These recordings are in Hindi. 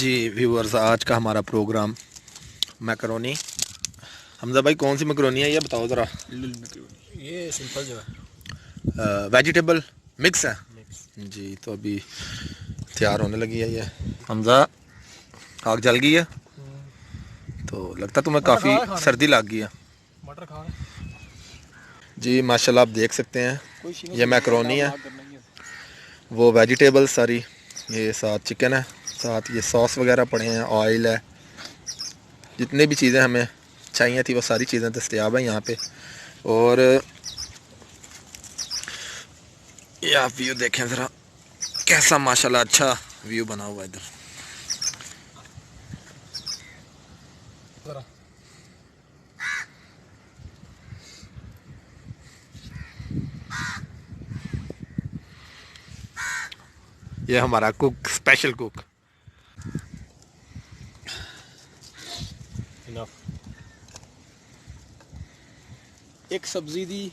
जी व्यूअर्स, आज का हमारा प्रोग्राम मैकरोनी। हमजा भाई, कौन सी मैकरोनी है ये बताओ ज़रा। ये सिंपल जो है वेजिटेबल मिक्स है मिक्स। जी। तो अभी तैयार होने लगी है ये। हमजा, आग जल गई है तो लगता तुम्हें मटर काफ़ी खा खाना सर्दी लग गई है। मटर खा जी माशाल्लाह, आप देख सकते हैं कोई ये मैकरोनी है, वो वेजिटेबल सारी, ये साथ चिकन है, साथ ये सॉस वगैरह पड़े हैं, ऑयल है, जितने भी चीज़ें हमें चाहिए थी वो सारी चीज़ें दस्तयाब हैं यहाँ पे। और ये आप व्यू देखें ज़रा, कैसा माशाल्लाह अच्छा व्यू बना हुआ है इधर। जरा ये हमारा कुक, स्पेशल कुक। इनफ। एक सब्जी दी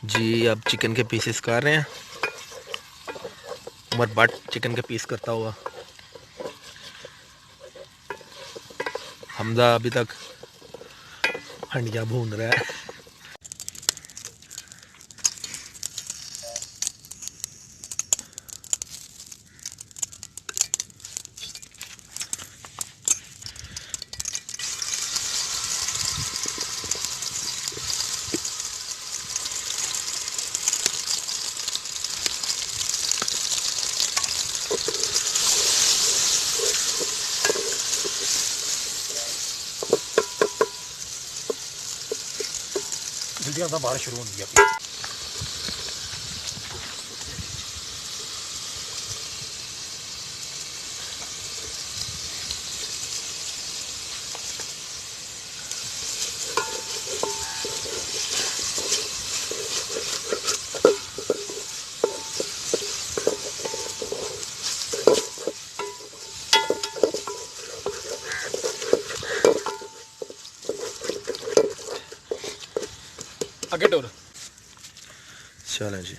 जी। अब चिकन के पीसेस कर रहे हैं, उमर बट चिकन के पीस करता हुआ। हमजा अभी तक हंडिया भून रहा है। जल्दी आता बारिश शुरू होने लगी। आगे टोर चलें जी।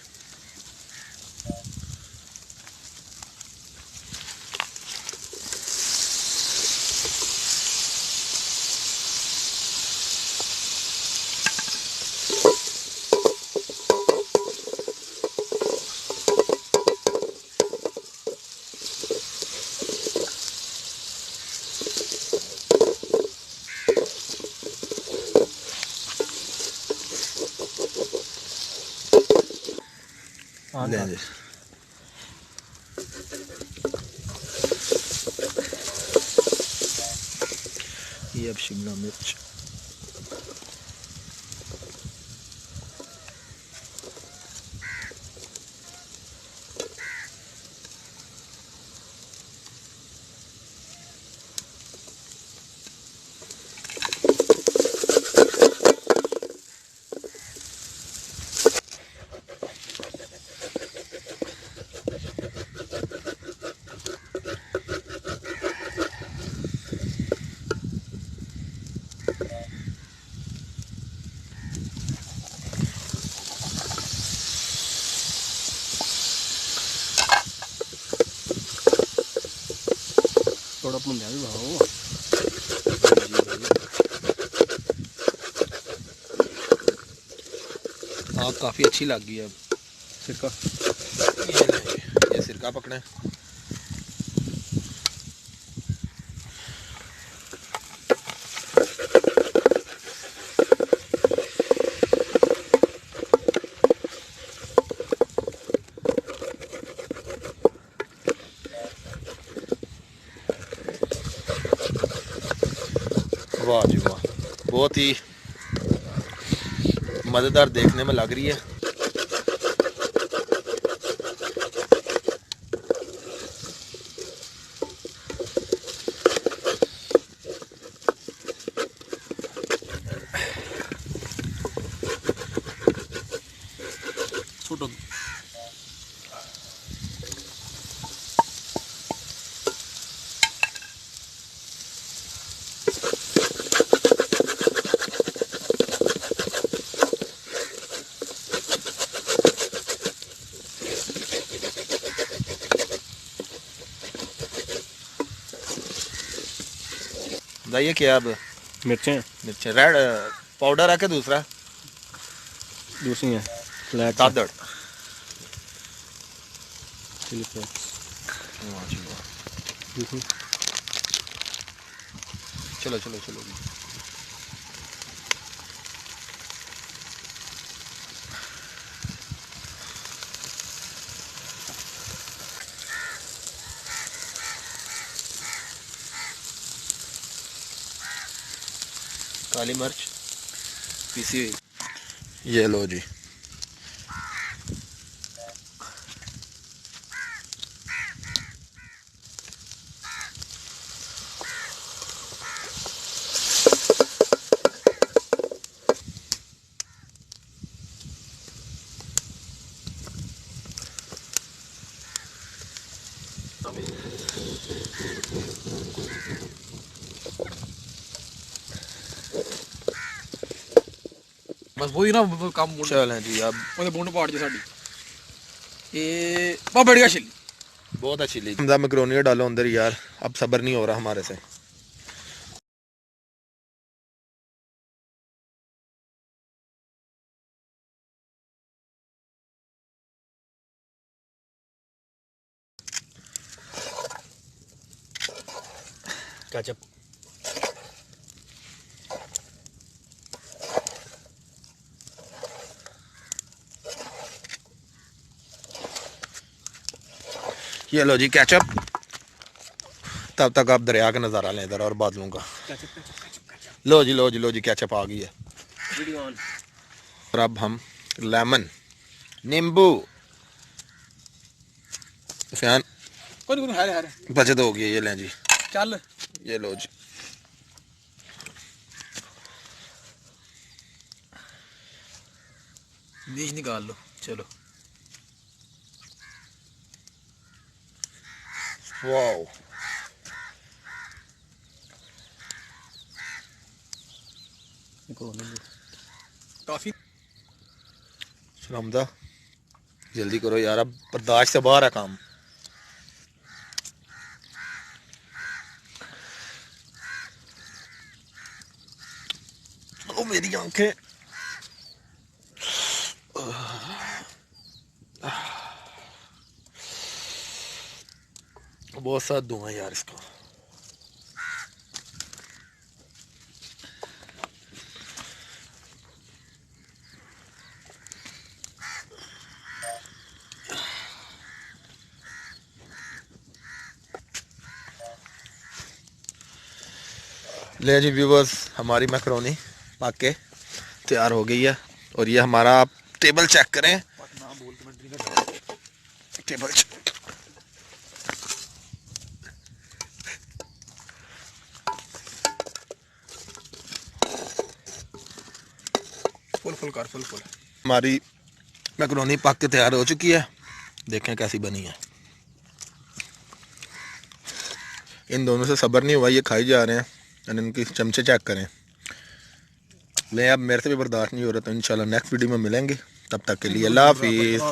लें जी। ये अब शिमला मिर्च, थोड़ा भुंजा भी बनाओ। आग काफ़ी अच्छी लग गई है अब। सिरका ये सिरका पकड़े। वाह जी वाह, बहुत ही मज़ेदार देखने में लग रही है। छोटो बताइए क्या अब? मिर्चें मिर्चें रेड पाउडर है कि दूसरा? दूसरी हैं ब्लैक दादड़। Chilli flakes. वाह जी वाह। चलो चलो चलो जी। काली मिर्च पीसी हुई, ये लो जी। बस वही ना वो काम बोल चलें जी अब ਉਹਦੇ ਬੁੰਡ ਪਾੜ ਜੀ ਸਾਡੀ ਇਹ बहुत बढ़िया छिली। बहुत अच्छी ली। हमदा मैकरोनी डालो अंदर यार, अब सब्र नहीं हो रहा हमारे से। केचप ये लो जी केचप। तब तक आप दरिया का नज़ारा लें इधर और बादलों का। लो जी लो जी लो जी, केचप आ गई है। और अब हम लेमन, नींबू, फैन कोई है बचत हो गई। ये लें जी, चल ये लो जी। बीज निकाल लो। चलो वाओ, काफी हमदा जल्दी करो यार, अब बर्दाश्त से बाहर है काम। ओ मेरी आंखें। बहुत साथ धुआं यार इसका। ले जी व्यूवर्स, हमारी मैकरोनी पक के तैयार हो गई है। और ये हमारा, आप टेबल चेक करें, टेबल फुल फुल कर, फुल फुल। हमारी मैकरोनी पक के तैयार हो चुकी है, देखें कैसी बनी है। इन दोनों से सब्र नहीं हुआ, ये खाई जा रहे हैं। और इनकी चमचे चेक करें। ले अब मेरे से भी बर्दाश्त नहीं हो रहा, तो इंशाल्लाह नेक्स्ट वीडियो में मिलेंगे। तब तक के लिए अल्लाह हाफिज़।